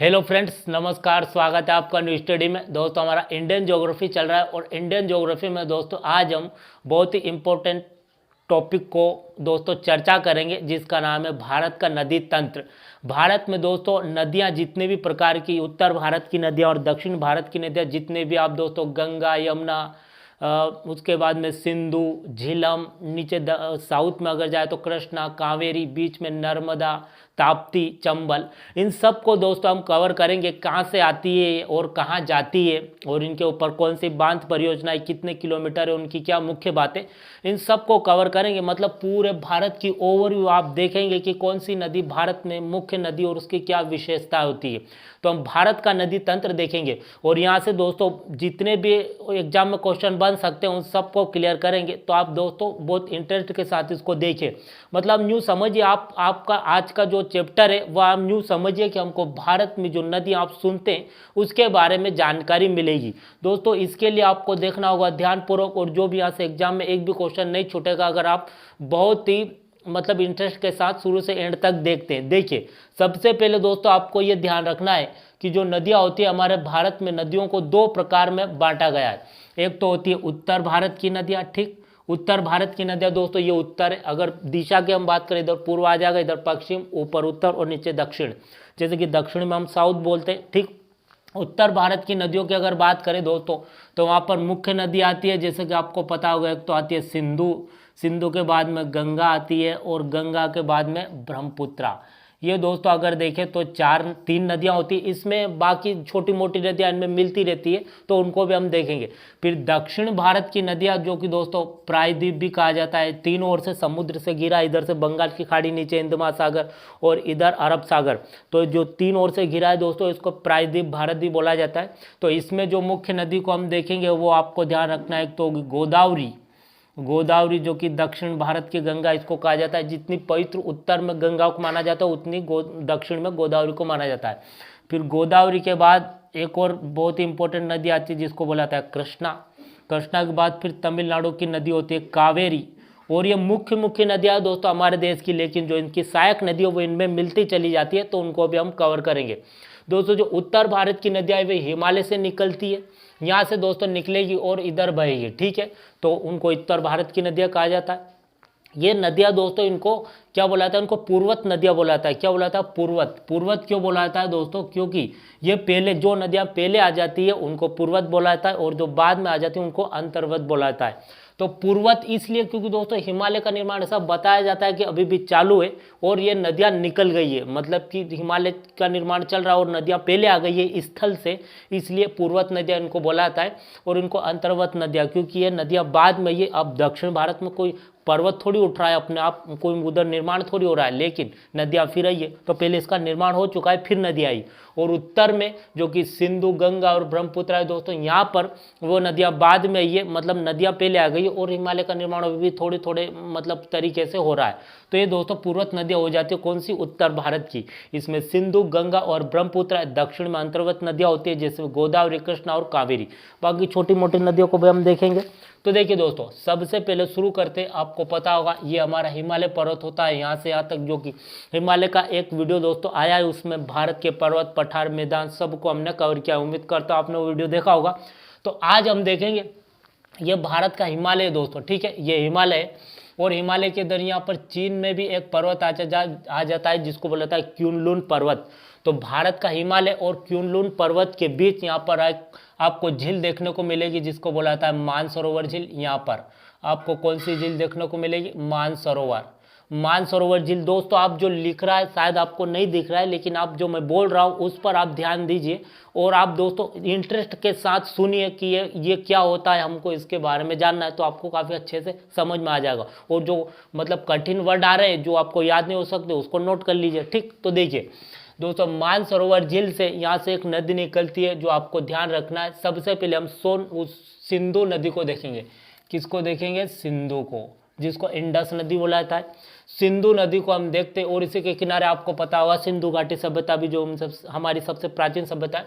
Hello friends, नमस्कार। स्वागत है आपका न्यू स्टडी में। दोस्तों, हमारा इंडियन ज्योग्राफी चल रहा है और इंडियन ज्योग्राफी में दोस्तों आज हम बहुत ही इम्पोर्टेंट टॉपिक को दोस्तों चर्चा करेंगे, जिसका नाम है भारत का नदी तंत्र। भारत में दोस्तों नदियां जितने भी प्रकार की, उत्तर भारत की नदियां और दक्षिण भारत की नदियां जितने भी, आप दोस्तों गंगा, यमुना, उसके बाद में सिंधु, झीलम, नीचे साउथ में अगर जाए तो कृष्णा, कावेरी, बीच में नर्मदा, ताप्ती, चंबल, इन सब को दोस्तों हम कवर करेंगे। कहाँ से आती है और कहाँ जाती है और इनके ऊपर कौन सी बांध परियोजनाएं, कितने किलोमीटर है, उनकी क्या मुख्य बातें, इन सब को कवर करेंगे। मतलब पूरे भारत की ओवरव्यू आप देखेंगे कि कौन सी नदी भारत में मुख्य नदी और उसकी क्या विशेषता होती है। तो हम भारत का नदी तंत्र देखेंगे और यहाँ से दोस्तों जितने भी एग्जाम में क्वेश्चन बन सकते हैं उन सबको क्लियर करेंगे। तो आप दोस्तों बहुत इंटरेस्ट के साथ इसको देखिए। मतलब न्यू समझिए, आपका आज का जो चैप्टर है वह आप न्यू समझिए कि हमको भारत में जो नदी आप सुनते हैं उसके बारे में जानकारी मिलेगी। दोस्तों इसके लिए आपको देखना होगा ध्यानपूर्वक, और जो भी यहाँ से एग्जाम में एक भी क्वेश्चन नहीं छूटेगा अगर आप बहुत ही मतलब इंटरेस्ट के साथ शुरू से एंड तक देखते हैं। देखिए, सबसे पहले दोस्तों आपको ये ध्यान रखना है कि जो नदियाँ होती है हमारे भारत में, नदियों को दो प्रकार में बांटा गया है। एक तो होती है उत्तर भारत की नदियाँ, ठीक। उत्तर भारत की नदियाँ दोस्तों ये उत्तर है। अगर दिशा की हम बात करें, इधर पूर्व आ जाएगा, इधर पश्चिम, ऊपर उत्तर और नीचे दक्षिण। जैसे कि दक्षिण में हम साउथ बोलते हैं, ठीक। उत्तर भारत की नदियों की अगर बात करें दोस्तों तो वहाँ पर मुख्य नदी आती है, जैसे कि आपको पता होगा, एक तो आती है सिंधु, सिंधु के बाद में गंगा आती है और गंगा के बाद में ब्रह्मपुत्रा। ये दोस्तों अगर देखें तो तीन नदियाँ होती है, इसमें बाकी छोटी मोटी नदियाँ इनमें मिलती रहती है, तो उनको भी हम देखेंगे। फिर दक्षिण भारत की नदियाँ, जो कि दोस्तों प्रायद्वीप भी कहा जाता है, तीनों ओर से समुद्र से घिरा, इधर से बंगाल की खाड़ी, नीचे हिंद महासागर और इधर अरब सागर, तो जो तीन ओर से घिरा है दोस्तों इसको प्रायद्वीप भारत भी बोला जाता है। तो इसमें जो मुख्य नदी को हम देखेंगे वो आपको ध्यान रखना है, तो गोदावरी, गोदावरी जो कि दक्षिण भारत की गंगा इसको कहा जाता है। जितनी पवित्र उत्तर में गंगा को माना जाता है उतनी दक्षिण में गोदावरी को माना जाता है। फिर गोदावरी के बाद एक और बहुत ही इंपॉर्टेंट नदी आती है जिसको बोला जाता है कृष्णा। कृष्णा के बाद फिर तमिलनाडु की नदी होती है कावेरी। और ये मुख्य मुख्य नदियाँ दोस्तों हमारे देश की, लेकिन जो इनकी सहायक नदी है वो इनमें मिलती चली जाती है, तो उनको भी हम कवर करेंगे। दोस्तों जो उत्तर भारत की नदियाँ है वे हिमालय से निकलती है, यहाँ से दोस्तों निकलेगी और इधर बहेगी, ठीक है। तो उनको उत्तर भारत की नदियाँ कहा जाता है। ये नदियाँ दोस्तों इनको क्या बोला जाता है, उनको पूर्वत नदियाँ बोला जाता है। क्या बोला जाता है? पूर्वत। पूर्वत क्यों बोला जाता है दोस्तों? क्योंकि ये पहले जो नदियाँ पहले आ जाती है उनको पूर्वत बोला जाता है और जो बाद में आ जाती है उनको अंतर्वत बोला जाता है। तो पूर्वत इसलिए क्योंकि दोस्तों हिमालय का निर्माण ऐसा बताया जाता है कि अभी भी चालू है और ये नदियाँ निकल गई है, मतलब कि हिमालय का निर्माण चल रहा है और नदियाँ पहले आ गई है स्थल से, इसलिए पूर्वत नदियाँ इनको बोला जाता है। और इनको अंतर्वत नदियाँ, क्योंकि ये नदियाँ बाद में, ये अब दक्षिण भारत में कोई पर्वत थोड़ी उठ रहा है अपने आप, कोई उधर निर्माण थोड़ी हो रहा है, लेकिन नदियाँ फिर आई है, तो पहले इसका निर्माण हो चुका है फिर नदी आई। और उत्तर में जो कि सिंधु, गंगा और ब्रह्मपुत्र है दोस्तों, यहाँ पर वो नदियाँ बाद में आई है, मतलब नदियाँ पहले आ गई और हिमालय का निर्माण अभी भी थोड़े थोड़े मतलब तरीके से हो रहा है। तो ये दोस्तों पूर्वत नदियाँ हो जाती है कौन सी? उत्तर भारत की। इसमें सिंधु, गंगा और ब्रह्मपुत्र। दक्षिण में अंतर्गत नदियाँ होती है जैसे गोदावरी, कृष्णा और कावेरी। बाकी छोटी मोटी नदियों को भी हम देखेंगे। तो देखिए दोस्तों, सबसे पहले शुरू करते, आपको पता होगा ये हमारा हिमालय पर्वत होता है यहाँ से यहाँ तक, जो कि हिमालय का एक वीडियो दोस्तों आया है, उसमें भारत के पर्वत, पठार, मैदान सबको हमने कवर किया। उम्मीद करता हूँ आपने वो वीडियो देखा होगा। तो आज हम देखेंगे ये भारत का हिमालय दोस्तों, ठीक है, ये हिमालय है। और हिमालय के इधर यहाँ पर चीन में भी एक पर्वत आ जाता है जिसको बोला जाता है क्युनलुन पर्वत। तो भारत का हिमालय और क्युनलुन पर्वत के बीच यहाँ पर आपको झील देखने को मिलेगी जिसको बोला जाता है मानसरोवर झील। यहाँ पर आपको कौन सी झील देखने को मिलेगी? मानसरोवर। मानसरोवर झील दोस्तों, आप जो लिख रहा है शायद आपको नहीं दिख रहा है, लेकिन आप जो मैं बोल रहा हूँ उस पर आप ध्यान दीजिए और आप दोस्तों इंटरेस्ट के साथ सुनिए कि ये क्या होता है, हमको इसके बारे में जानना है, तो आपको काफ़ी अच्छे से समझ में आ जाएगा। और जो मतलब कठिन वर्ड आ रहे हैं जो आपको याद नहीं हो सकते उसको नोट कर लीजिए, ठीक। तो देखिए दोस्तों, मानसरोवर झील से यहाँ से एक नदी निकलती है जो आपको ध्यान रखना है। सबसे पहले हम सिंधु नदी को देखेंगे। किसको देखेंगे? सिंधु को, जिसको इंडस नदी बोला जाता है। सिंधु नदी को हम देखते हैं और इसी के किनारे आपको पता होगा सिंधु घाटी सभ्यता भी जो हमारी सबसे प्राचीन सभ्यता है।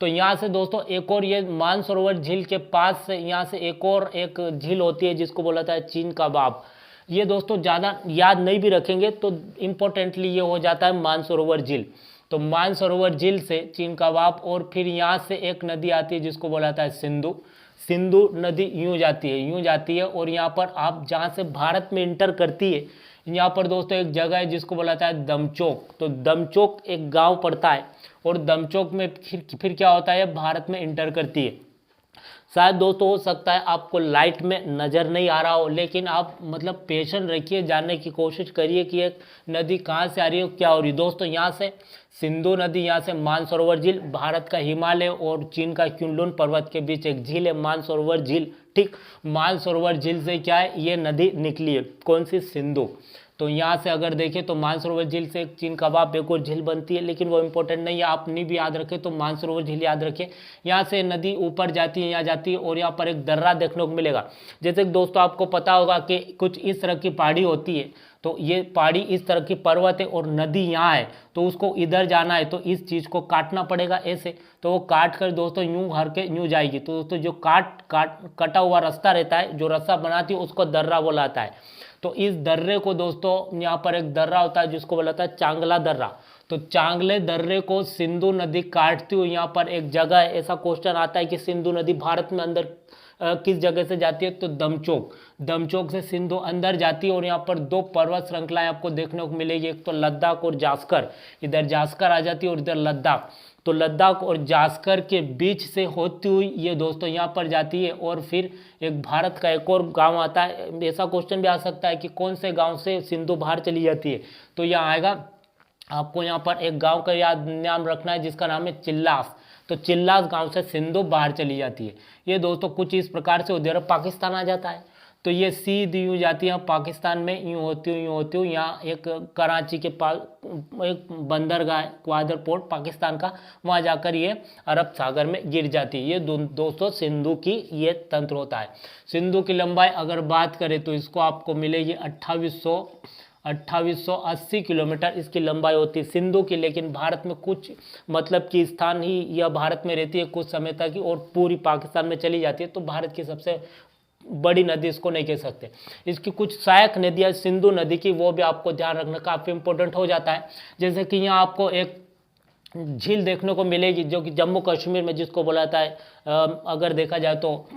तो यहाँ से दोस्तों एक और ये मानसरोवर झील के पास से यहाँ से एक झील होती है जिसको बोला जाता है चीन का बाब। ये दोस्तों ज़्यादा याद नहीं भी रखेंगे तो इम्पोर्टेंटली ये हो जाता है मानसरोवर झील। तो मानसरोवर झील से चीन का वाप, और फिर यहाँ से एक नदी आती है जिसको बोला जाता है सिंधु। सिंधु नदी यूँ जाती है और यहाँ पर आप जहाँ से भारत में इंटर करती है, यहाँ पर दोस्तों एक जगह है जिसको बोला जाता है दमचोक। तो दमचोक एक गांव पड़ता है और दमचोक में फिर क्या होता है, भारत में इंटर करती है। शायद दोस्तों हो सकता है आपको लाइट में नज़र नहीं आ रहा हो, लेकिन आप मतलब पेशेंट रखिए, जानने की कोशिश करिए कि एक नदी कहाँ से आ रही है, क्या हो रही है। दोस्तों यहाँ से सिंधु नदी, यहाँ से मानसरोवर झील, भारत का हिमालय और चीन का क्युनलुन पर्वत के बीच एक झील है मानसरोवर झील। ठीक, मानसरोवर झील से क्या है, ये नदी निकली है, कौन सी, सिंधु। तो यहाँ से अगर देखें तो मानसरोवर झील से एक चीन कबाब एक और झील बनती है, लेकिन वो इंपॉर्टेंट नहीं है, आप नहीं भी याद रखें तो मानसरोवर झील याद रखें। यहाँ से नदी ऊपर जाती है, यहाँ जाती है और यहाँ पर एक दर्रा देखने को मिलेगा। जैसे कि दोस्तों आपको पता होगा कि कुछ इस तरह की पहाड़ी होती है, तो ये पहाड़ी इस तरह की पर्वत है और नदी यहाँ है, तो उसको इधर जाना है तो इस चीज़ को काटना पड़ेगा ऐसे, तो वो काट कर दोस्तों यूँ हर के यूँ जाएगी। तो दोस्तों जो कटा हुआ रास्ता रहता है, जो रास्ता बनाती है उसको दर्रा बोलाता है। तो इस दर्रे को दोस्तों, यहाँ पर एक दर्रा होता है जिसको बोला जाता है चांगला दर्रा। तो चांगले दर्रे को सिंधु नदी काटती हुई यहाँ पर एक जगह है। ऐसा क्वेश्चन आता है कि सिंधु नदी भारत में अंदर किस जगह से जाती है, तो दमचोक से सिंधु अंदर जाती है और यहाँ पर दो पर्वत श्रृंखलाएं आपको देखने को मिलेगी, एक तो लद्दाख और जास्कर। इधर जास्कर आ जाती है और इधर लद्दाख। तो लद्दाख और जास्कर के बीच से होती हुई ये दोस्तों यहाँ पर जाती है और फिर एक भारत का एक और गांव आता है। ऐसा क्वेश्चन भी आ सकता है कि कौन से गांव से सिंधु बाहर चली जाती है, तो यहाँ आएगा आपको यहाँ पर एक गांव का नाम रखना है जिसका नाम है चिल्लास। तो चिल्लास गांव से सिंधु बाहर चली जाती है। ये दोस्तों कुछ इस प्रकार से उधर पाकिस्तान आ जाता है। तो ये सीधी यूँ जाती है पाकिस्तान में, यूँ होती हूँ यहाँ एक कराची के पास एक बंदरगाह ग्वादर पोर्ट पाकिस्तान का, वहाँ जाकर ये अरब सागर में गिर जाती है। ये दोस्तों सिंधु की ये तंत्र होता है। सिंधु की लंबाई अगर बात करें तो इसको आपको मिलेगी 2880 किलोमीटर इसकी लंबाई होती है सिंधु की। लेकिन भारत में कुछ मतलब कि स्थान ही यह भारत में रहती है कुछ समय तक ही, और पूरी पाकिस्तान में चली जाती है। तो भारत की सबसे बड़ी नदी इसको नहीं कह सकते। इसकी कुछ सहायक नदियाँ सिंधु नदी की, वो भी आपको ध्यान रखना काफ़ी इंपॉर्टेंट हो जाता है। जैसे कि यहाँ आपको एक झील देखने को मिलेगी जो कि जम्मू कश्मीर में जिसको बोला जाता है, अगर देखा जाए तो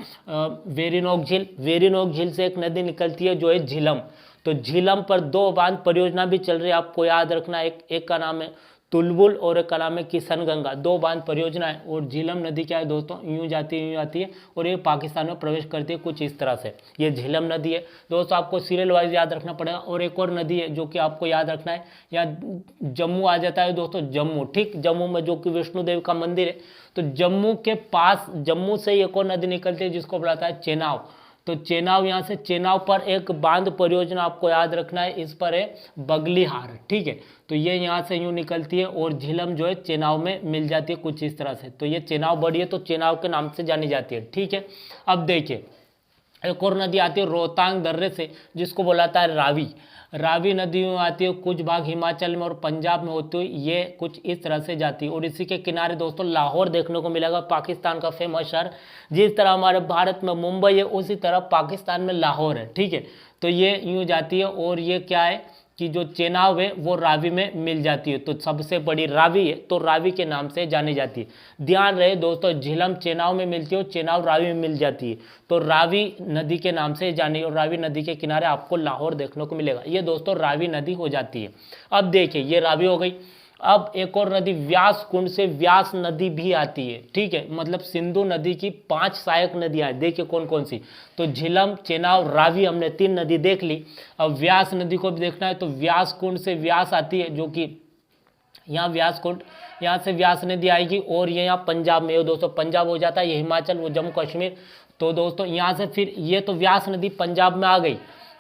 वेरीनोक झील से एक नदी निकलती है जो है झीलम। तो झीलम पर दो बांध परियोजना भी चल रही है, आपको याद रखना। एक का नाम है तुलबुल और एक का नाम है किशनगंगा, दो बांध परियोजना है। और झीलम नदी क्या है दोस्तों, यूँ जाती है और ये पाकिस्तान में प्रवेश करती है कुछ इस तरह से। ये झीलम नदी है दोस्तों, आपको सीरियल वाइज याद रखना पड़ेगा। और एक और नदी है जो कि आपको याद रखना है, यहाँ जम्मू आ जाता है दोस्तों, जम्मू। ठीक, जम्मू में जो कि विष्णु देव का मंदिर है, तो जम्मू के पास, जम्मू से एक और नदी निकलती है जिसको बुलाता है चेनाब। तो चेनाब, यहाँ से चेनाब पर एक बांध परियोजना आपको याद रखना है, इस पर है बगलीहार। ठीक है, तो ये यहाँ से यूँ निकलती है और झीलम जो है चेनाब में मिल जाती है कुछ इस तरह से। तो ये चेनाब बड़ी है तो चेनाब के नाम से जानी जाती है। ठीक है, अब देखिए एक और नदी आती है रोहतांग दर्रे से जिसको बुलाता है रावी। रावी नदी में आती है, कुछ भाग हिमाचल में और पंजाब में होती हुई ये कुछ इस तरह से जाती है। और इसी के किनारे दोस्तों लाहौर देखने को मिलेगा, पाकिस्तान का फेमस शहर। जिस तरह हमारे भारत में मुंबई है उसी तरह पाकिस्तान में लाहौर है। ठीक है, तो ये यूँ जाती है और ये क्या है कि जो चेनाब है वो रावी में मिल जाती है। तो सबसे बड़ी रावी है तो रावी के नाम से जानी जाती है। ध्यान रहे दोस्तों, झीलम चेनाब में मिलती है और चेनाब रावी में मिल जाती है, तो रावी नदी के नाम से जानी। और रावी नदी के किनारे आपको लाहौर देखने को मिलेगा। ये दोस्तों रावी नदी हो जाती है। अब देखिए ये रावी हो गई। अब एक और नदी व्यास कुंड से व्यास नदी भी आती है। ठीक है, मतलब सिंधु नदी की 5 सहायक नदियां हैं। देखिए कौन कौन सी, तो झीलम, चेनाब, रावी, हमने 3 नदी देख ली। अब व्यास नदी को भी देखना है, तो व्यास कुंड से व्यास आती है जो कि यहाँ व्यास कुंड, यहाँ से व्यास नदी आएगी और ये यहाँ पंजाब में, दोस्तों पंजाब हो जाता है, ये हिमाचल, वो जम्मू कश्मीर। तो दोस्तों यहाँ से फिर ये तो व्यास नदी पंजाब में आ गई।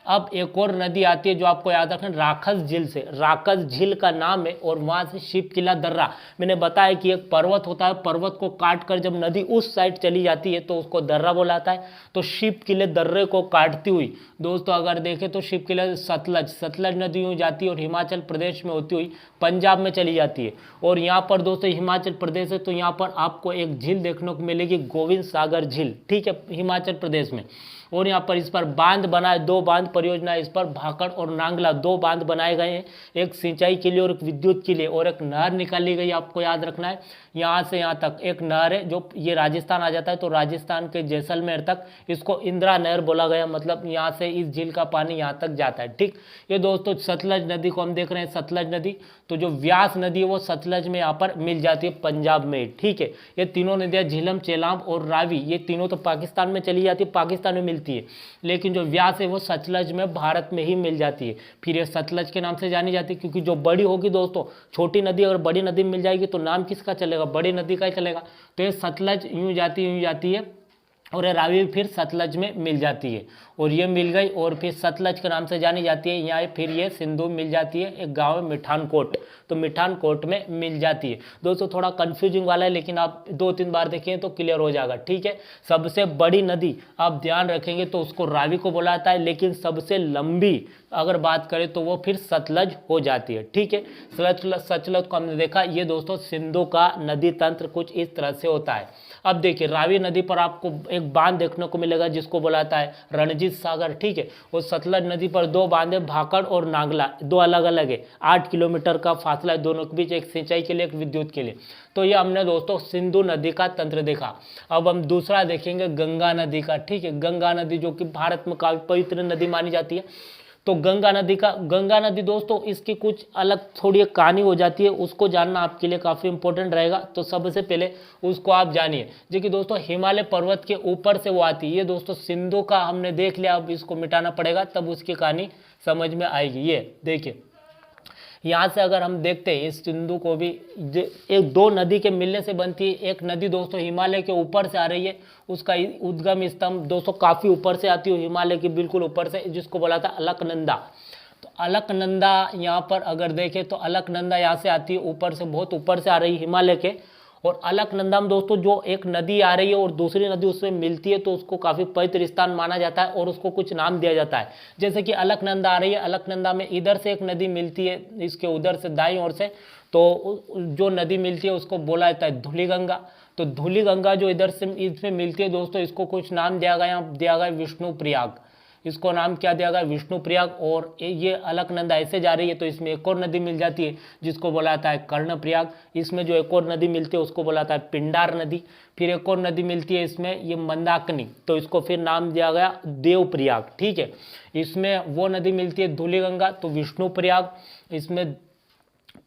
अब एक और नदी आती है जो आपको याद रखना, राखस झील से। राखस झील का नाम है और वहाँ से शिव किला दर्रा। मैंने बताया कि एक पर्वत होता है, पर्वत को काट कर जब नदी उस साइड चली जाती है तो उसको दर्रा बोलाता है। तो शिव किले दर्रे को काटती हुई दोस्तों अगर देखें तो शिव किले सतलज नदी यूँ जाती है और हिमाचल प्रदेश में होती हुई पंजाब में चली जाती है। और यहाँ पर दोस्तों हिमाचल प्रदेश है, तो यहाँ पर आपको एक झील देखने को मिलेगी, गोविंद सागर झील, ठीक है, हिमाचल प्रदेश में। और यहाँ पर इस पर बांध बनाए, 2 बांध परियोजना इस पर भाखड़ और नांगला 2 बांध बनाए गए हैं, एक सिंचाई के लिए और एक विद्युत के लिए, और एक नहर निकाली गई, आपको याद रखना है। यहाँ से यहाँ तक एक नहर है, जो ये राजस्थान आ जाता है, तो राजस्थान के जैसलमेर तक इसको इंदिरा नहर बोला गया, मतलब यहाँ से इस झील का पानी यहाँ तक जाता है, ठीक। ये दोस्तों सतलज नदी को हम देख रहे हैं, सतलज नदी, तो जो व्यास नदी है वो सतलज में यहाँ पर मिल जाती है, पंजाब में, ठीक है। ये तीनों नदियाँ झेलम, चेलाब और रावी, ये तीनों तो पाकिस्तान में चली जाती है, पाकिस्तान में मिलती है, लेकिन जो व्यास है वो सतलज में, भारत में ही मिल जाती है। फिर ये सतलज के नाम से जानी जाती है, क्योंकि जो बड़ी होगी दोस्तों, छोटी नदी अगर बड़ी नदी में मिल जाएगी तो नाम किसका चलेगा, बड़ी नदी का ही चलेगा। तो ये सतलज यूँ जाती है और ये रावी फिर सतलज में मिल जाती है, और ये मिल गई, और फिर सतलज के नाम से जानी जाती है। यहाँ फिर ये सिंधु मिल जाती है, एक गांव है मिठानकोट, तो मिठानकोट में मिल जाती है। दोस्तों थोड़ा कंफ्यूजिंग वाला है, लेकिन आप 2-3 बार देखें तो क्लियर हो जाएगा, ठीक है। सबसे बड़ी नदी आप ध्यान रखेंगे तो उसको रावी को बोला जाता है, लेकिन सबसे लंबी अगर बात करें तो वो फिर सतलज हो जाती है, ठीक है। सतलज को हमने देखा, ये दोस्तों सिंधु का नदी तंत्र कुछ इस तरह से होता है। अब देखिए रावी नदी पर आपको एक बांध देखने को मिलेगा, जिसको बुलाता है रणजीत सागर, ठीक है। और सतलज नदी पर 2 बांध है, भाखड़ और नांगला, 2 अलग अलग है, 8 किलोमीटर का फासला है दोनों के बीच, एक सिंचाई के लिए एक विद्युत के लिए। तो ये हमने दोस्तों सिंधु नदी का तंत्र देखा। अब हम दूसरा देखेंगे गंगा नदी का, ठीक है। गंगा नदी जो कि भारत में काफी पवित्र नदी मानी जाती है, तो गंगा नदी दोस्तों इसकी कुछ अलग थोड़ी एक कहानी हो जाती है, उसको जानना आपके लिए काफ़ी इंपॉर्टेंट रहेगा। तो सबसे पहले उसको आप जानिए, जो कि दोस्तों हिमालय पर्वत के ऊपर से वो आती है। ये दोस्तों सिंधु का हमने देख लिया, अब इसको मिटाना पड़ेगा, तब उसकी कहानी समझ में आएगी। ये देखिए यहाँ से अगर हम देखते हैं इस सिंधु को भी, एक 2 नदी के मिलने से बनती है। एक नदी दोस्तों हिमालय के ऊपर से आ रही है, उसका उद्गम स्तंभ दोस्तों काफ़ी ऊपर से आती है, हिमालय के बिल्कुल ऊपर से, जिसको बोला था अलकनंदा। तो अलकनंदा यहाँ पर अगर देखें तो अलकनंदा यहाँ से आती है, ऊपर से, बहुत ऊपर से आ रही है हिमालय के। और अलकनंदा में दोस्तों जो एक नदी आ रही है और दूसरी नदी उसमें मिलती है, तो उसको काफ़ी पवित्र स्थान माना जाता है और उसको कुछ नाम दिया जाता है। जैसे कि अलकनंदा आ रही है, अलकनंदा में इधर से एक नदी मिलती है, इसके उधर से दाईं ओर से, तो जो नदी मिलती है उसको बोला जाता है धुलीगंगा। तो धुलीगंगा जो इधर से इसमें मिलती है दोस्तों, इसको कुछ नाम दिया गया विष्णु प्रयाग, इसको नाम क्या दिया गया, विष्णु प्रयाग। और ये अलकनंदा ऐसे जा रही है तो इसमें एक और नदी मिल जाती है, जिसको बोला जाता है कर्णप्रयाग। इसमें जो एक और नदी मिलती है उसको बोला जाता है पिंडार नदी। फिर एक और नदी मिलती है इसमें, ये मंदाकिनी, तो इसको फिर नाम दिया गया देवप्रयाग, ठीक है। इसमें वो नदी मिलती है धुलीगंगा, तो विष्णु प्रयाग। इसमें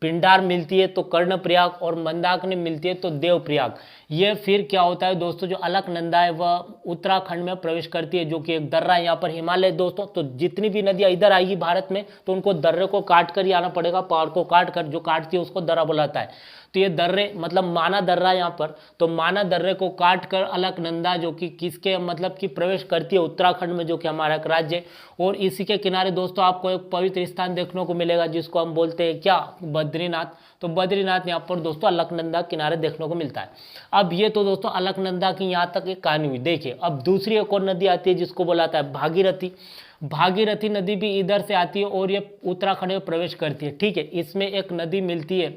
पिंडार मिलती है तो कर्णप्रयाग, और मंदाकिनी मिलती है तो देवप्रयाग। ये फिर क्या होता है दोस्तों, जो अलकनंदा है वह उत्तराखंड में प्रवेश करती है, जो कि एक दर्रा है यहाँ पर हिमालय दोस्तों। तो जितनी भी नदियाँ इधर आएगी भारत में, तो उनको दर्रे को काट कर ही आना पड़ेगा, पहाड़ को काट कर, जो काटती है उसको दर्रा बुलाता है। तो ये दर्रे मतलब माना दर्रा यहाँ पर, तो माना दर्रे को काट कर अलकनंदा जो कि किसके मतलब कि प्रवेश करती है उत्तराखंड में, जो कि हमारा एक राज्य है। और इसी के किनारे दोस्तों आपको एक पवित्र स्थान देखने को मिलेगा, जिसको हम बोलते हैं क्या, बद्रीनाथ। तो बद्रीनाथ यहाँ पर दोस्तों अलकनंदा किनारे देखने को मिलता है। अब ये तो दोस्तों अलकनंदा की यहाँ तक एक कहानी हुई। देखिए अब दूसरी एक और नदी आती है, जिसको बोलाता है भागीरथी। भागीरथी नदी भी इधर से आती है और ये उत्तराखंड में प्रवेश करती है, ठीक है। इसमें एक नदी मिलती है,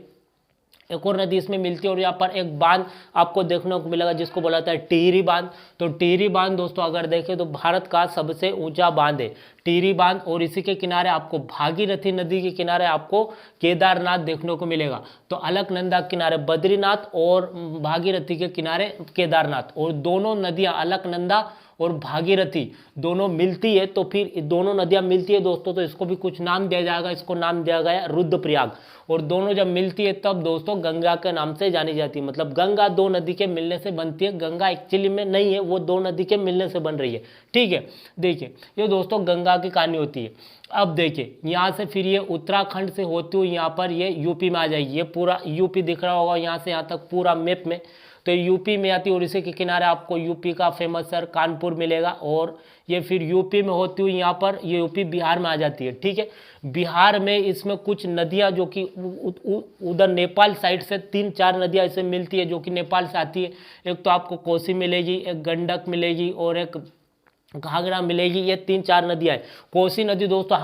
एक और नदी इसमें मिलती है, और यहाँ पर एक बांध आपको देखने को मिलेगा, जिसको बोला जाता है टिहरी बांध। तो टिहरी बांध दोस्तों अगर देखें तो भारत का सबसे ऊंचा बांध है टिहरी बांध। और इसी के किनारे आपको भागीरथी नदी के किनारे आपको केदारनाथ देखने को मिलेगा। तो अलकनंदा के किनारे बद्रीनाथ और भागीरथी के किनारे केदारनाथ, और दोनों नदियाँ अलकनंदा और भागीरथी दोनों मिलती है, तो फिर दोनों नदियाँ मिलती है दोस्तों, तो इसको भी कुछ नाम दिया जाएगा, इसको नाम दिया गया रुद्रप्रयाग। और दोनों जब मिलती है तब दोस्तों गंगा के नाम से जानी जाती है। मतलब गंगा 2 नदी के मिलने से बनती है, गंगा एक्चुअली में नहीं है, वो 2 नदी के मिलने से बन रही है, ठीक है। देखिए ये दोस्तों गंगा की कहानी होती है। अब देखिए यहाँ से फिर ये उत्तराखंड से होती हुई यहाँ पर ये यूपी में आ जाएगी। ये पूरा यूपी दिख रहा होगा यहाँ से यहाँ तक पूरा मैप में, तो यूपी में आती है, और इसी के किनारे आपको यूपी का फेमस शहर कानपुर मिलेगा। और ये फिर यूपी में होती हुई यहाँ पर ये यूपी बिहार में आ जाती है, ठीक है। बिहार में इसमें कुछ नदियाँ जो कि उधर नेपाल साइड से 3-4 नदियाँ ऐसे मिलती है, जो कि नेपाल से आती है। एक तो आपको कोसी मिलेगी, एक गंडक मिलेगी, और एक घाघरा मिलेगी, ये 3-4 नदियाँ हैं। कोसी नदी दोस्तों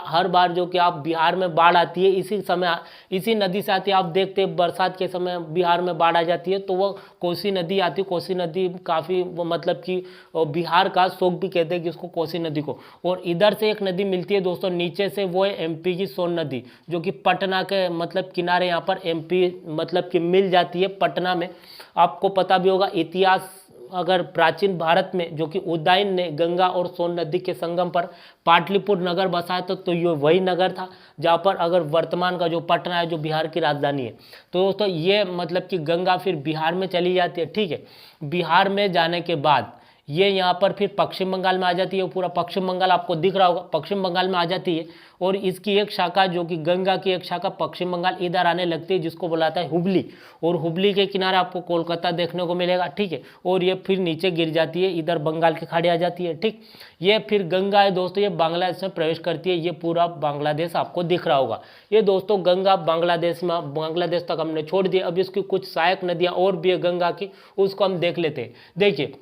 हर बार जो कि आप बिहार में बाढ़ आती है इसी समय, इसी नदी से आती है। आप देखते हैं बरसात के समय बिहार में बाढ़ आ जाती है तो वो कोसी नदी आती है। कोसी नदी काफ़ी मतलब कि बिहार का शोक भी कहते हैं कि उसको, कोसी नदी को। और इधर से एक नदी मिलती है दोस्तों नीचे से, वो है एमपी की सोन नदी, जो कि पटना के मतलब किनारे यहाँ पर एमपी मतलब कि मिल जाती है पटना में। आपको पता भी होगा इतिहास, अगर प्राचीन भारत में जो कि उदयन ने गंगा और सोन नदी के संगम पर पाटलिपुत्र नगर बसाया तो ये वही नगर था जहाँ पर अगर वर्तमान का जो पटना है जो बिहार की राजधानी है। तो दोस्तों ये मतलब कि गंगा फिर बिहार में चली जाती है, ठीक है। बिहार में जाने के बाद ये यहाँ पर फिर पश्चिम बंगाल में आ जाती है। पूरा पश्चिम बंगाल आपको दिख रहा होगा, पश्चिम बंगाल में आ जाती है। और इसकी एक शाखा जो कि गंगा की एक शाखा पश्चिम बंगाल इधर आने लगती है, जिसको बुलाता है हुबली। और हुबली के किनारे आपको कोलकाता देखने को मिलेगा, ठीक है। और ये फिर नीचे गिर जाती है, इधर बंगाल की खाड़ी आ जाती है, ठीक। ये फिर गंगा है दोस्तों, ये बांग्लादेश में प्रवेश करती है। ये पूरा बांग्लादेश आपको दिख रहा होगा। ये दोस्तों गंगा बांग्लादेश में, बांग्लादेश तक हमने छोड़ दिया। अब इसकी कुछ सहायक नदियाँ और भी है गंगा की, उसको हम देख लेते हैं। देखिए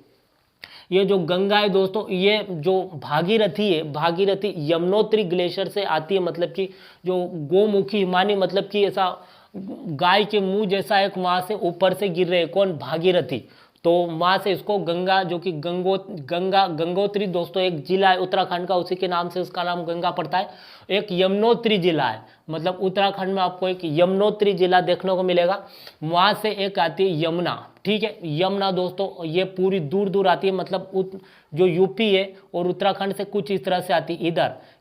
ये जो गंगा है दोस्तों, ये जो भागीरथी है, भागीरथी यमुनोत्री ग्लेशियर से आती है। मतलब कि जो गोमुखी हिमानी, मतलब कि ऐसा गाय के मुंह जैसा एक वहाँ से ऊपर से गिर रहे हैं, कौन, भागीरथी। तो वहाँ से इसको गंगा, जो कि गंगोत्री दोस्तों एक जिला है उत्तराखंड का, उसी के नाम से उसका नाम गंगा पड़ता है। एक यमुनोत्री जिला है, मतलब उत्तराखंड में आपको एक यमुनोत्री जिला देखने को मिलेगा। वहाँ से एक आती है यमुना, ठीक है। यमुना दोस्तों ये पूरी दूर दूर आती है, मतलब जो यूपी है और उत्तराखंड से कुछ इस तरह से आती है।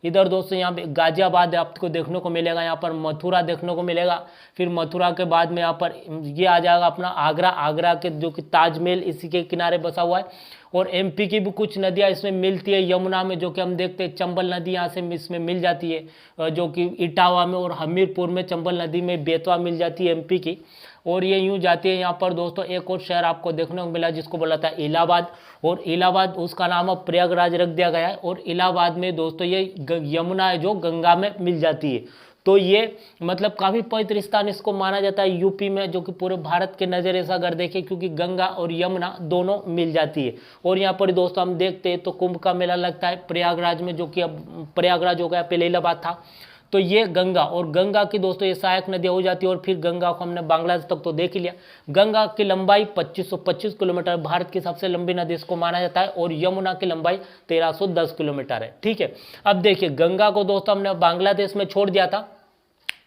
इधर दोस्तों यहाँ पे गाजियाबाद आपको देखने को मिलेगा, यहाँ पर मथुरा देखने को मिलेगा। फिर मथुरा के बाद में यहाँ पर ये आ जाएगा अपना आगरा। आगरा के जो कि ताजमहल इसी के किनारे बसा हुआ है। और एमपी की भी कुछ नदियाँ इसमें मिलती है यमुना में, जो कि हम देखते हैं चंबल नदी यहाँ से इसमें मिल जाती है, जो कि इटावा में और हमीरपुर में चंबल नदी में बेतवा मिल जाती है एमपी की। और ये यूँ जाती है। यहाँ पर दोस्तों एक और शहर आपको देखने को मिला जिसको बोला था इलाहाबाद, और इलाहाबाद उसका नाम अब प्रयागराज रख दिया गया है। और इलाहाबाद में दोस्तों ये यमुना है जो गंगा में मिल जाती है। तो ये मतलब काफ़ी पवित्र स्थान इसको माना जाता है यूपी में, जो कि पूरे भारत के नज़रिए से अगर देखें, क्योंकि गंगा और यमुना दोनों मिल जाती है। और यहाँ पर दोस्तों हम देखते हैं तो कुंभ का मेला लगता है प्रयागराज में, जो कि अब प्रयागराज हो गया, पहले इलाहाबाद था। तो ये गंगा, और गंगा की दोस्तों ये सहायक नदियाँ हो जाती है। और फिर गंगा को हमने बांग्लादेश तक तो देख ही लिया। गंगा की लंबाई 2525 किलोमीटर, भारत की सबसे लंबी नदी इसको माना जाता है। और यमुना की लंबाई 1310 किलोमीटर है, ठीक है। अब देखिए गंगा को दोस्तों हमने बांग्लादेश में छोड़ दिया था।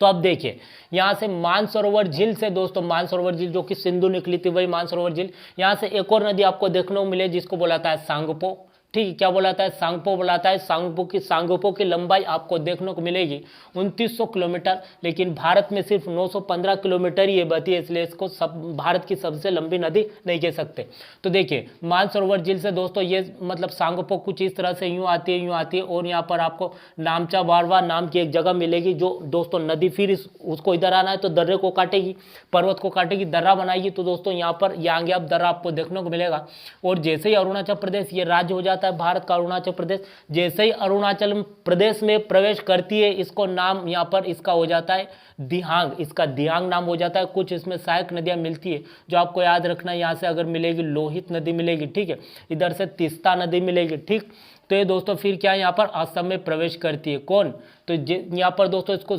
तो अब देखिए यहाँ से मानसरोवर झील से दोस्तों, मानसरोवर झील जो कि सिंधु निकली थी, वही मानसरोवर झील। यहाँ से एक और नदी आपको देखने को मिले जिसको बोलाता है सांगपो, ठीक है। क्या बोलाता है, सांगपो बोलाता है। सांगपो की लंबाई आपको देखने को मिलेगी 2900 किलोमीटर, लेकिन भारत में सिर्फ 915 किलोमीटर ही बहती है, इसलिए इसको भारत की सबसे लंबी नदी नहीं कह सकते। तो देखिए मानसरोवर झील से दोस्तों ये मतलब सांगपो कुछ इस तरह से यूँ आती है, यूँ आती है। और यहाँ पर आपको नामचा बारवा नाम की एक जगह मिलेगी, जो दोस्तों नदी फिर उसको इधर आना है तो दर्रे को काटेगी, पर्वत को काटेगी, दर्रा बनाएगी। तो दोस्तों यहाँ पर ये आगे अब दर्रा आपको देखने को मिलेगा। और जैसे ही अरुणाचल प्रदेश ये राज्य हो जाता है भारत का, अरुणाचल प्रदेश, जैसे ही अरुणाचल प्रदेश में प्रवेश करती है, इसको नाम यहाँ पर इसका हो जाता है दिहांग, इसका दिहांग नाम हो जाता है। कुछ इसमें सहायक नदियाँ मिलती है जो आपको याद रखना है। यहाँ से अगर मिलेगी लोहित नदी मिलेगी, ठीक है। इधर से तीस्ता नदी मिलेगी, ठीक। तो ये दोस्तों फिर क्या है, यहाँ पर असम में प्रवेश करती है, कौन, तो यहाँ पर दोस्तों इसको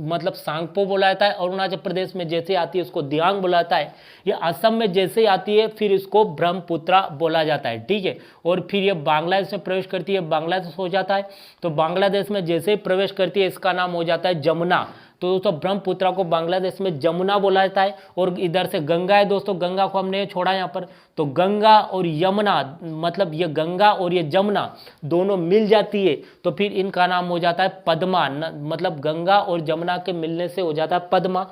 मतलब सांगपो बोला जाता है। अरुणाचल प्रदेश में जैसे आती है उसको दियांग बोला जाता है। ये असम में जैसे आती है फिर इसको ब्रह्मपुत्रा बोला जाता है, ठीक है। और फिर ये बांग्लादेश में प्रवेश करती है, बांग्लादेश हो जाता है। तो बांग्लादेश में जैसे ही प्रवेश करती है इसका नाम हो जाता है जमुना। तो दोस्तों ब्रह्मपुत्रा को बांग्लादेश में जमुना बोला जाता है। और इधर से गंगा है दोस्तों, गंगा को हमने छोड़ा यहाँ पर। तो गंगा और यमुना, मतलब ये गंगा और ये जमुना दोनों मिल जाती है तो फिर इनका नाम हो जाता है पद्मा। मतलब गंगा और जमुना के मिलने से हो जाता है पद्मा।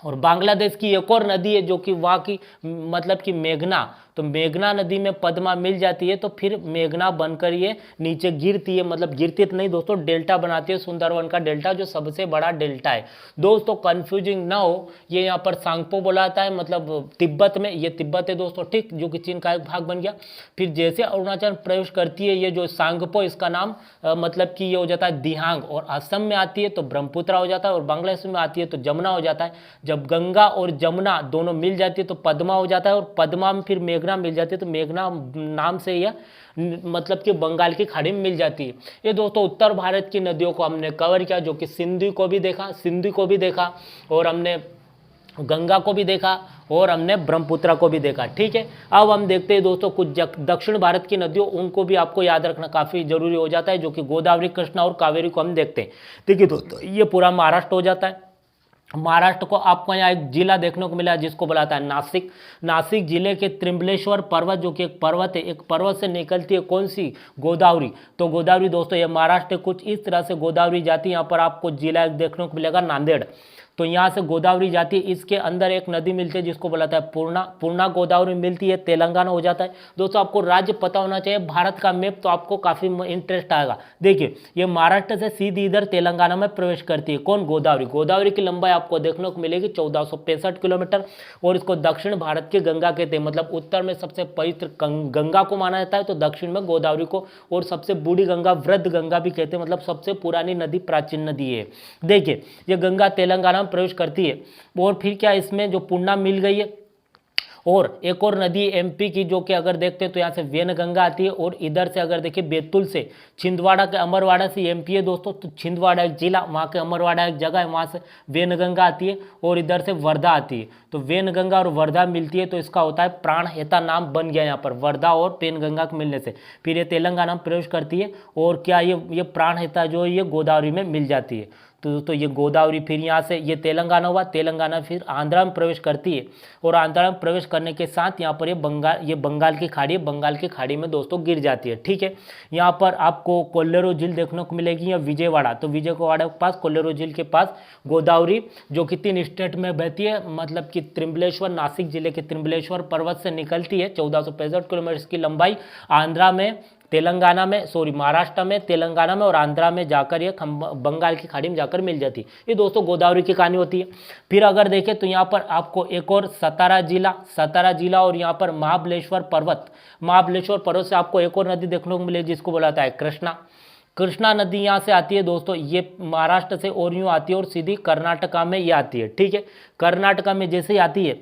और बांग्लादेश की एक और नदी है जो कि वहाँ की मतलब कि मेघना, तो मेघना नदी में पद्मा मिल जाती है तो फिर मेघना बनकर ये नीचे गिरती है, मतलब गिरती तो नहीं दोस्तों, डेल्टा बनाती है, सुंदरवन का डेल्टा जो सबसे बड़ा डेल्टा है। दोस्तों कंफ्यूजिंग ना हो, ये यहाँ पर सांगपो बोला जाता है, मतलब तिब्बत में, ये तिब्बत है दोस्तों, ठीक, जो कि चीन का एक भाग बन गया। फिर जैसे अरुणाचल प्रवेश करती है ये जो सांगपो, इसका नाम मतलब कि ये हो जाता है दिहांग। और असम में आती है तो ब्रह्मपुत्रा हो जाता है, और बांग्लादेश में आती है तो जमुना हो जाता है। जब गंगा और जमुना दोनों मिल जाती है तो पद्मा हो जाता है, और पद्मा में फिर मेघना मिल जाती है, तो मेघना नाम से यह मतलब कि बंगाल की खाड़ी में मिल जाती है। ये दोस्तों उत्तर भारत की नदियों को हमने कवर किया, जो कि सिंधु को भी देखा और हमने गंगा को भी देखा और हमने ब्रह्मपुत्र को भी देखा। ठीक है, अब हम देखते हैं दोस्तों कुछ दक्षिण भारत की नदियों, उनको भी आपको याद रखना काफ़ी जरूरी हो जाता है, जो कि गोदावरी, कृष्णा और कावेरी को हम देखते हैं। देखिए दोस्तों, ये पूरा महाराष्ट्र हो जाता है। महाराष्ट्र को आपको यहाँ एक जिला देखने को मिला जिसको बुलाता है नासिक। नासिक जिले के त्रिम्बलेश्वर पर्वत, जो कि एक पर्वत है, एक पर्वत से निकलती है कौन सी, गोदावरी। तो गोदावरी दोस्तों ये महाराष्ट्र कुछ इस तरह से गोदावरी जाती है। यहाँ पर आपको जिला एक देखने को मिलेगा नांदेड़, तो यहाँ से गोदावरी जाती है। इसके अंदर एक नदी मिलती है जिसको बुलाता है पूर्णा। पूर्णा गोदावरी मिलती है, तेलंगाना हो जाता है। दोस्तों आपको राज्य पता होना चाहिए, भारत का मैप तो आपको काफ़ी इंटरेस्ट आएगा। देखिए ये महाराष्ट्र से सीधी इधर तेलंगाना में प्रवेश करती है कौन, गोदावरी। गोदावरी की लंबाई आपको देखने को मिलेगी 1465 किलोमीटर, और इसको दक्षिण भारत की गंगा कहते हैं। मतलब उत्तर में सबसे पवित्र गंगा को माना जाता है, तो दक्षिण में गोदावरी को, और सबसे बूढ़ी गंगा वृद्ध गंगा भी कहते हैं, मतलब सबसे पुरानी नदी, प्राचीन नदी है। देखिए ये गंगा तेलंगाना प्रवेश करती है। और फिर क्या इसमें जो पूर्णा मिल गई है, और एक और नदी एमपी की, जो कि अगर देखते हैं तो यहाँ से वेनगंगा आती है, और इधर से अगर देखिए बैतूल से, छिंदवाड़ा के अमरवाड़ा से एमपी है दोस्तों, तो छिंदवाड़ा एक जिला, वहाँ के अमरवाड़ा एक जगह है, वहाँ से वेनगंगा आती है, और इधर से वर्धा आती है। तो वेनगंगा और वर्धा मिलती है, तो इसका होता है प्राणहिता नाम बन गया यहाँ पर, वर्धा और पेनगंगा के मिलने से। फिर ये तेलंगाना में प्रवेश करती है, और क्या ये प्राणहिता जो है ये गोदावरी में मिल जाती है। तो दोस्तों ये गोदावरी फिर यहाँ से ये तेलंगाना हुआ, तेलंगाना फिर आंध्रा में प्रवेश करती है, और आंध्रा में प्रवेश करने के साथ यहाँ पर ये बंगाल की खाड़ी है, बंगाल की खाड़ी में दोस्तों गिर जाती है। ठीक है, यहाँ पर आपको कोल्लेरू झील देखने को मिलेगी, या विजयवाड़ा, तो विजयवाड़ा के पास, कोल्लेरू झील के पास गोदावरी, जो कि 3 स्टेट में बहती है, मतलब कि त्रिम्बलेश्वर, नासिक जिले के त्रिम्बलेश्वर पर्वत से निकलती है, 1465 किलोमीटर की लंबाई, आंध्रा में, तेलंगाना में, महाराष्ट्र में, तेलंगाना में और आंध्रा में जाकर ये बंगाल की खाड़ी में जाकर मिल जाती है। ये दोस्तों गोदावरी की कहानी होती है। फिर अगर देखें तो यहाँ पर आपको एक और सतारा जिला और यहाँ पर महाबलेश्वर पर्वत से आपको एक और नदी देखने को मिलेगी जिसको बुलाता है कृष्णा नदी यहाँ से आती है दोस्तों, ये महाराष्ट्र से और यूँ आती है और सीधी कर्नाटका में ये आती है। ठीक है, कर्नाटका में जैसे ही आती है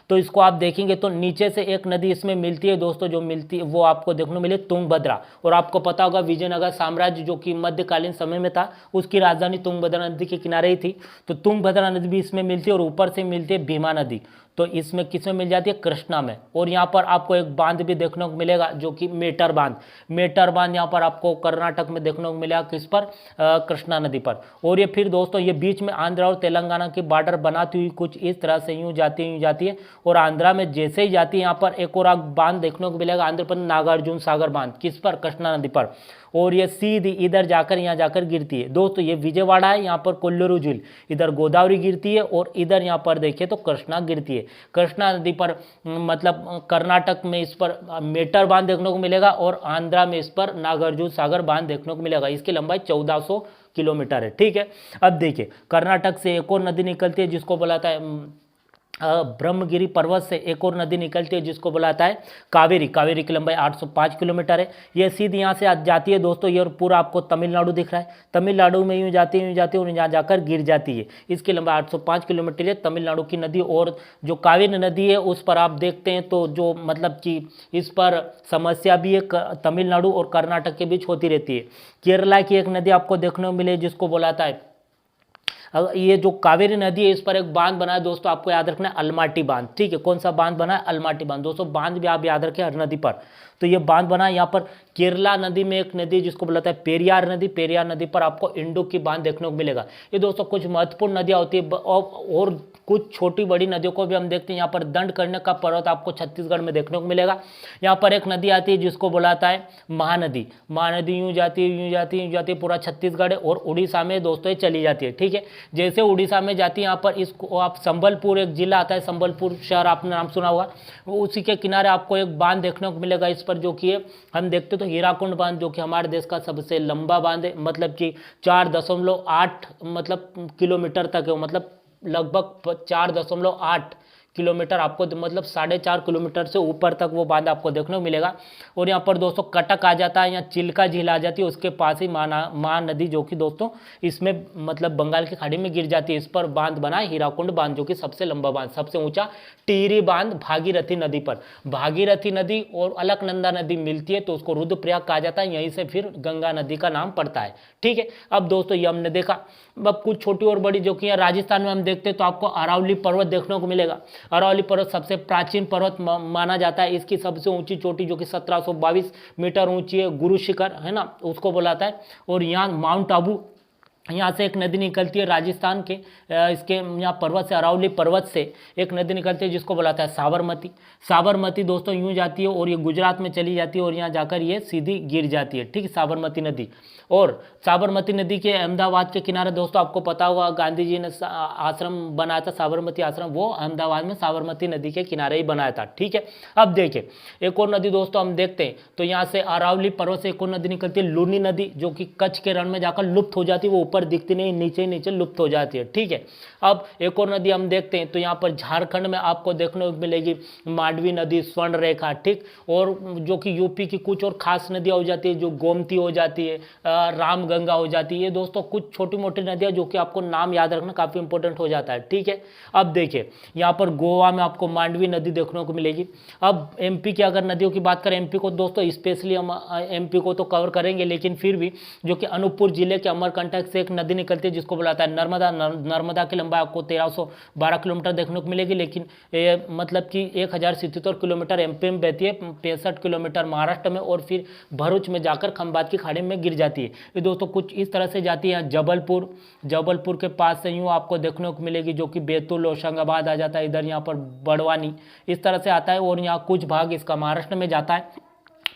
तो इसको आप देखेंगे तो नीचे से एक नदी इसमें मिलती है दोस्तों, जो मिलती है वो आपको देखने को मिले तुंगभद्रा। और आपको पता होगा विजयनगर साम्राज्य जो कि मध्यकालीन समय में था, उसकी राजधानी तुंगभद्रा नदी के किनारे ही थी। तो तुंगभद्रा नदी भी इसमें मिलती है, और ऊपर से मिलती है भीमा नदी, तो इसमें किसमें मिल जाती है, कृष्णा में। और यहाँ पर आपको एक बांध भी देखने को मिलेगा जो कि मेटर बांध यहाँ पर आपको कर्नाटक में देखने को मिलेगा, किस पर, कृष्णा नदी पर। और ये फिर दोस्तों ये बीच में आंध्रा और तेलंगाना की बॉर्डर बनाती हुई कुछ इस तरह से यूँ जाती है, और आंध्रा में जैसे ही जाती है यहाँ पर एक और बांध देखने को मिलेगा, आंध्र पर नागार्जुन सागर बांध, किस पर, कृष्णा नदी पर। और ये सीधी इधर जाकर यहाँ जाकर गिरती है दोस्तों, ये विजयवाड़ा है, यहाँ पर कोल्लेरू झील, इधर गोदावरी गिरती है, और इधर यहाँ पर देखिए तो कृष्णा गिरती है। कृष्णा नदी पर मतलब कर्नाटक में इस पर मेटर बांध देखने को मिलेगा, और आंध्रा में इस पर नागार्जुन सागर बांध देखने को मिलेगा। इसकी लंबाई 1400 किलोमीटर है। ठीक है, अब देखिए कर्नाटक से एक और नदी निकलती है जिसको बुलाता है ब्रह्मगिरी पर्वत से एक और नदी निकलती है जिसको बुलाता है कावेरी की लंबाई 805 किलोमीटर है। ये सीधी यहाँ से जाती है दोस्तों, ये और पूरा आपको तमिलनाडु दिख रहा है, तमिलनाडु में यूँ जाती है और यहाँ जाकर गिर जाती है। इसकी लंबाई 805 किलोमीटर है, तमिलनाडु की नदी। और जो कावेरी नदी है उस पर आप देखते हैं तो जो मतलब कि इस पर समस्या भी है, तमिलनाडु और कर्नाटक के बीच होती रहती है। केरला की एक नदी आपको देखने को मिले जिसको बुलाता है, ये जो कावेरी नदी है इस पर एक बांध बना है दोस्तों, आपको याद रखना है अलमाटी बांध। ठीक है, कौन सा बांध बना है, अलमाटी बांध। दोस्तों बांध भी आप याद रखें हर नदी पर, तो ये बांध बना है। यहाँ पर केरला नदी में एक नदी जिसको बुलाता है पेरियार नदी पर आपको इंडुक की बांध देखने को मिलेगा। ये दोस्तों कुछ महत्वपूर्ण नदियाँ होती है, और कुछ छोटी बड़ी नदियों को भी हम देखते हैं। यहाँ पर दंडकर्ण का पर्वत आपको छत्तीसगढ़ में देखने को मिलेगा। यहाँ पर एक नदी आती है जिसको बुलाता है महानदी यूँ जाती है पूरा छत्तीसगढ़ है, और उड़ीसा में दोस्तों ये चली जाती है। ठीक है, जैसे उड़ीसा में जाती है यहाँ पर इसको आप संबलपुर एक जिला आता है, संबलपुर शहर आपने नाम सुना होगा, उसी के किनारे आपको एक बांध देखने को मिलेगा इस पर, जो कि हम देखते तो हीराकुंड बांध, जो कि हमारे देश का सबसे लंबा बांध है, मतलब कि 4.8 मतलब किलोमीटर तक है, मतलब लगभग 4.8 किलोमीटर आपको मतलब 4.5 किलोमीटर से ऊपर तक वो बांध आपको देखने को मिलेगा। और यहाँ पर दोस्तों कटक आ जाता है, यहाँ चिल्का झील आ जाती है, उसके पास ही मां नदी जो कि दोस्तों इसमें मतलब बंगाल की खाड़ी में गिर जाती है। इस पर बांध बना है हीराकुंड बांध, जो कि सबसे लंबा बांध, सबसे ऊंचा टिहरी बांध भागीरथी नदी पर। भागीरथी नदी और अलकनंदा नदी मिलती है तो उसको रुद्रप्रयाग कहा जाता है, यहीं से फिर गंगा नदी का नाम पड़ता है। ठीक है, अब दोस्तों ये हमने देखा। अब कुछ छोटी और बड़ी जो कि यहाँ राजस्थान में हम देखते हैं तो आपको अरावली पर्वत देखने को मिलेगा। अरावली पर्वत सबसे प्राचीन पर्वत माना जाता है। इसकी सबसे ऊंची चोटी जो कि 1722 मीटर ऊंची है, गुरु शिखर है ना, उसको बुलाता है। और यहाँ माउंट आबू, यहाँ से एक नदी निकलती है राजस्थान के इसके यहाँ पर्वत से, अरावली पर्वत से एक नदी निकलती है जिसको बुलाता है साबरमती। साबरमती दोस्तों यूँ जाती है और ये गुजरात में चली जाती है और यहाँ जाकर ये सीधी गिर जाती है। ठीक है, साबरमती नदी। और साबरमती नदी के अहमदाबाद के किनारे दोस्तों आपको पता होगा गांधी जी ने आश्रम बनाया था, साबरमती आश्रम, वो अहमदाबाद में साबरमती नदी के किनारे ही बनाया था। ठीक है, अब देखिए एक और नदी दोस्तों हम देखते हैं तो यहाँ से अरावली पर्वत से एक और नदी निकलती है लूनी नदी, जो कि कच्छ के रण में जाकर लुप्त हो जाती है, वो ऊपर दिखती नहीं, नीचे नीचे लुप्त हो जाती है। ठीक है, अब एक और नदी हम देखते हैं तो यहाँ पर झारखंड में आपको देखने को मिलेगी मांडवी नदी, स्वर्ण रेखा। ठीक, और जो कि यूपी की कुछ और खास नदियाँ हो जाती है, जो गोमती हो जाती है, रामगंगा हो जाती है। ये दोस्तों कुछ छोटी मोटी नदियाँ जो कि आपको नाम याद रखना काफ़ी इंपॉर्टेंट हो जाता है। ठीक है, अब देखिए यहाँ पर गोवा में आपको मांडवी नदी देखने को मिलेगी। अब एमपी की अगर नदियों की बात करें, एमपी को दोस्तों स्पेशली हम एमपी को तो कवर करेंगे, लेकिन फिर भी जो कि अनूपपुर जिले के अमरकंटक से एक नदी निकलती है जिसको बुलाता है नर्मदा। नर्मदा की लंबाई आपको 1312 किलोमीटर देखने को मिलेगी, लेकिन मतलब कि 1077 किलोमीटर एमपी में बहती है, 65 किलोमीटर महाराष्ट्र में, और फिर भरूच में जाकर खंबात की खाड़ी में गिर जाती है। ये दोस्तों कुछ इस तरह से जाती है। जबलपुर के पास से यूँ आपको देखने को मिलेगी, जो कि बैतूल होशंगाबाद आ जाता है, इधर यहाँ पर बड़वानी इस तरह से आता है, और यहाँ कुछ भाग इसका महाराष्ट्र में जाता है,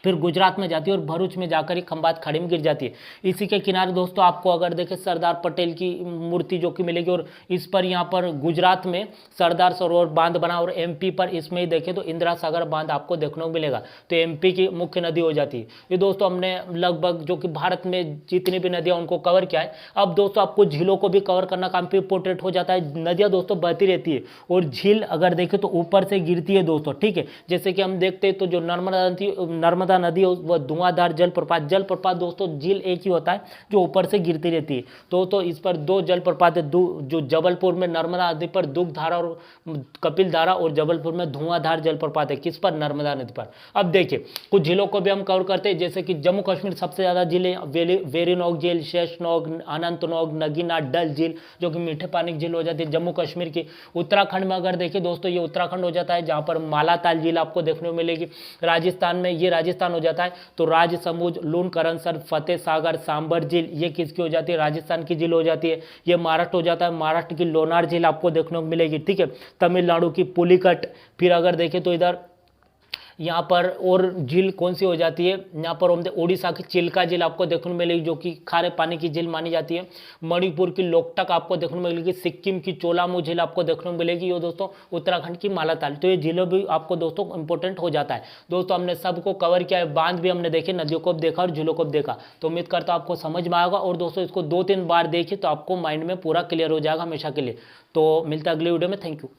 फिर गुजरात में जाती है और भरूच में जाकर ही खंबात खाड़ी में गिर जाती है। इसी के किनारे दोस्तों आपको अगर देखें सरदार पटेल की मूर्ति जो कि मिलेगी, और इस पर यहाँ पर गुजरात में सरदार सरोवर बांध बना, और एमपी पर इसमें ही देखें तो इंदिरा सागर बांध आपको देखने को मिलेगा। तो एमपी की मुख्य नदी हो जाती है। ये दोस्तों हमने लगभग जो कि भारत में जितनी भी नदियाँ उनको कवर किया है। अब दोस्तों आपको झीलों को भी कवर करना काफ़ी इंपॉर्टेंट हो जाता है। नदियाँ दोस्तों बहती रहती है और झील अगर देखें तो ऊपर से गिरती है दोस्तों। ठीक है, जैसे कि हम देखते हैं तो जो नर्मदा नदी वह धुआंधार जलप्रपात दोस्तों, झील एक ही होता है जो ऊपर से गिरती रहती है। तो इस पर दो जलप्रपात है, जो जबलपुर में नर्मदा नदी पर दुग्ध धारा और कपिल धारा, और जबलपुर में धुआंधार जलप्रपात है, किस पर, नर्मदा नदी पर। अब देखिए कुछ झीलों को भी हम कवर करते हैं, जैसे कि जम्मू कश्मीर सबसे ज्यादा झीलें, वेरीनोग झील, शेषनोग, अनंतनोग, नगीना, डल झील जो कि मीठे पानी की झील हो जाती है जम्मू कश्मीर की। उत्तराखंड में अगर देखें दोस्तों, ये उत्तराखंड हो जाता है, जहाँ पर मालाताल झील आपको देखने को मिलेगी। राजस्थान में ये राजस्थान हो जाता है, तो राजसमूद, लून, करनसर, फतेह सागर, सांबर झील ये किसकी हो जाती है, राजस्थान की झील हो जाती है। ये महाराष्ट्र हो जाता है, महाराष्ट्र की लोनार झील आपको देखने को मिलेगी। ठीक है, तमिलनाडु की पुलिकट। फिर अगर देखें तो इधर यहाँ पर और झील कौन सी हो जाती है, यहाँ पर हम उड़ीसा की चिल्का झील आपको देखने को मिलेगी, जो कि खारे पानी की झील मानी जाती है। मणिपुर की लोकटक आपको देखने को मिलेगी। सिक्किम की चोलामू झील आपको देखने को मिलेगी। ये दोस्तों उत्तराखंड की मालाताल। तो ये झीलों भी आपको दोस्तों इंपॉर्टेंट हो जाता है। दोस्तों हमने सबको कवर किया है, बांध भी हमने देखे, नदियों को भी देखा और झीलों को भी देखा। तो उम्मीद करता हूँ आपको समझ में आएगा, और दोस्तों इसको 2-3 बार देखिए तो आपको माइंड में पूरा क्लियर हो जाएगा हमेशा के लिए। तो मिलता है अगले वीडियो में। Thank you.